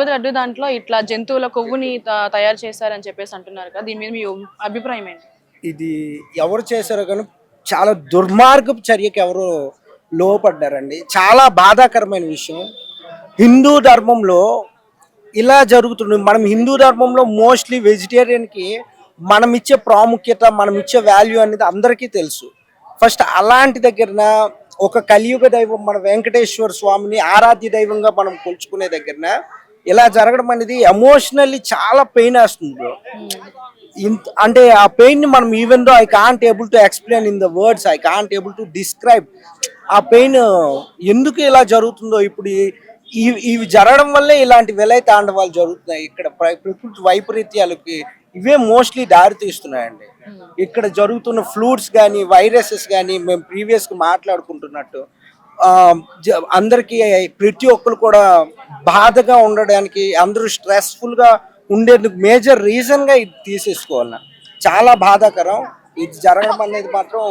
తిరుపతి లడ్డు దాంట్లో ఇట్లా జంతువుల కొవ్వుని తయారు చేశారని చెప్పేసి అంటున్నారు కదా, దీని మీద మీ అభిప్రాయం ఏంటి? ఇది ఎవరు చేశారో కానీ చాలా దుర్మార్గపు చర్యకి ఎవరు లోపడ్డారండి. చాలా బాధాకరమైన విషయం. హిందూ ధర్మంలో ఇలా జరుగుతుంది. మనం హిందూ ధర్మంలో మోస్ట్లీ వెజిటేరియన్కి మనం ఇచ్చే ప్రాముఖ్యత, మనం ఇచ్చే వాల్యూ అనేది అందరికీ తెలుసు. ఫస్ట్ అలాంటి దగ్గరన ఒక కలియుగ దైవం మన వెంకటేశ్వర స్వామిని ఆరాధ్య దైవంగా మనం కొలుచుకునే దగ్గరన ఇలా జరగడం అనేది ఎమోషనల్లీ చాలా పెయిన్ వేస్తుంది. అంటే ఆ పెయిన్ ని మనం even though I can't able to explain in the words, I can't able to describe ఆ పెయిన్ ఎందుకు ఇలా జరుగుతుందో. ఇప్పుడు ఇవి జరగడం వల్లే ఇలాంటి విలయ తాండవాలు జరుగుతున్నాయి. ఇక్కడ ప్రకృతి వైపరీత్యాలకి ఇవే మోస్ట్లీ దారి తీస్తున్నాయండి. ఇక్కడ జరుగుతున్న ఫ్లూట్స్ కానీ వైరసెస్ కానీ మేము ప్రీవియస్గా మాట్లాడుకుంటున్నట్టు అందరికీ ప్రతి ఒక్కరు కూడా బాధగా ఉండడానికి, అందరూ స్ట్రెస్ఫుల్గా ఉండేందుకు మేజర్ రీజన్గా ఇది తీసేసుకోవాలి. చాలా బాధాకరం ఇది జరగడం అనేది మాత్రం.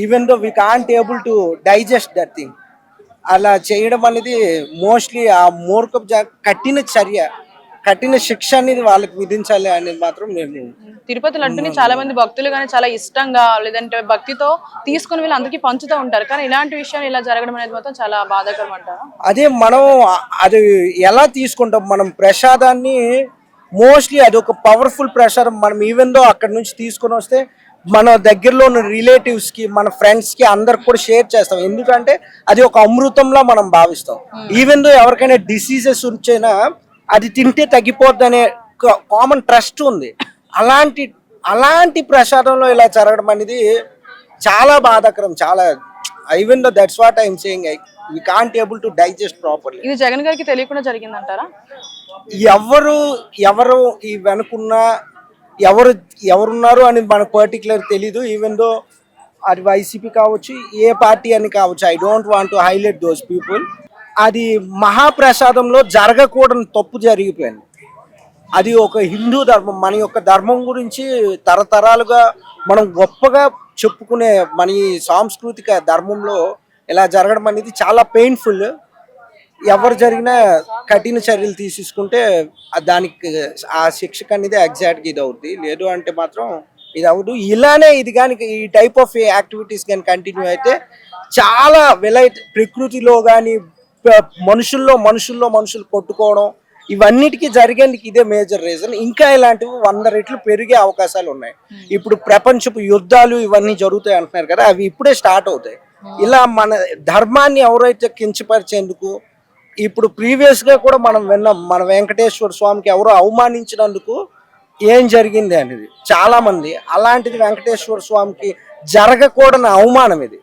Even though we can't able to digest that thing. అలా చేయడం అనేది మోస్ట్లీ ఆ మూర్ఖపు కఠిన చర్య, కఠిన శిక్ష అనేది వాళ్ళకి విధించాలి అనేది మాత్రం నేను. తిరుపతి లడ్డుని చాలా మంది భక్తులు కానీ చాలా ఇష్టంగా లేదంటే భక్తితో తీసుకుని వీళ్ళు అందరికీ పంచుతూ ఉంటారు, కానీ ఇలాంటి విషయం ఇలా జరగడం అనేది మాత్రం చాలా బాధాకరం అంటారు. అదే మనం అది ఎలా తీసుకుంటాం, మనం ప్రసాదాన్ని మోస్ట్లీ అది ఒక పవర్ఫుల్ ప్రసాదం. మనం ఈవెన్ దో అక్కడ నుంచి తీసుకొని వస్తే మన దగ్గరలో ఉన్న రిలేటివ్స్కి, మన ఫ్రెండ్స్కి అందరికి కూడా షేర్ చేస్తాం. ఎందుకంటే అది ఒక అమృతంలా మనం భావిస్తాం. ఈవెన్ దో ఎవరికైనా డిసీజెస్ వచ్చైనా అది తింటే తగ్గిపోద్ది అనే కామన్ ట్రస్ట్ ఉంది. అలాంటి ప్రసాదంలో ఇలా జరగడం అనేది చాలా బాధాకరం. చాలా even though that's what I'm saying, we can't able to digest properly. ఇది జగన్ గారికి తెలియకుండా జరిగిందంటారా? ఎవరు ఈ వెనుకున్నా ఎవరున్నారు అని మనకు పర్టికులర్ తెలీదు. ఈవెన్ దో అది వైసీపీ కావచ్చు, ఏ పార్టీ అని కావచ్చు, I don't want to highlight those people. అది మహాప్రసాదంలో జరగకూడని తప్పు జరిగిపోయింది. అది ఒక హిందూ ధర్మం, మన యొక్క ధర్మం గురించి తరతరాలుగా మనం గొప్పగా చెప్పుకునే మన ఈ సాంస్కృతిక ధర్మంలో ఇలా జరగడం అనేది చాలా పెయిన్ఫుల్. ఎవరు జరిగినా కఠిన చర్యలు తీసుకుంటే దానికి ఆ శిక్షకు అనేది ఎగ్జాక్ట్గా ఇది అవుద్ది. లేదు అంటే మాత్రం ఇది అవ్వదు. ఇలానే ఇది కానీ ఈ టైప్ ఆఫ్ యాక్టివిటీస్ కానీ కంటిన్యూ అయితే చాలా ప్రకృతిలో కానీ మనుషులు కొట్టుకోవడం ఇవన్నిటికీ జరిగేందుకు ఇదే మేజర్ రీజన్. ఇంకా ఇలాంటివి 100 రెట్లు పెరిగే అవకాశాలు ఉన్నాయి. ఇప్పుడు ప్రపంచపు యుద్ధాలు ఇవన్నీ జరుగుతాయి అంటున్నారు కదా, అవి ఇప్పుడే స్టార్ట్ అవుతాయి. ఇలా మన ధర్మాన్ని ఎవరైతే కించపరిచేందుకు, ఇప్పుడు ప్రీవియస్గా కూడా మనం విన్నాం, మన వెంకటేశ్వర స్వామికి ఎవరో అవమానించినందుకు ఏం జరిగింది అనేది చాలా మంది. అలాంటిది వెంకటేశ్వర స్వామికి జరగకూడని అవమానం ఇది.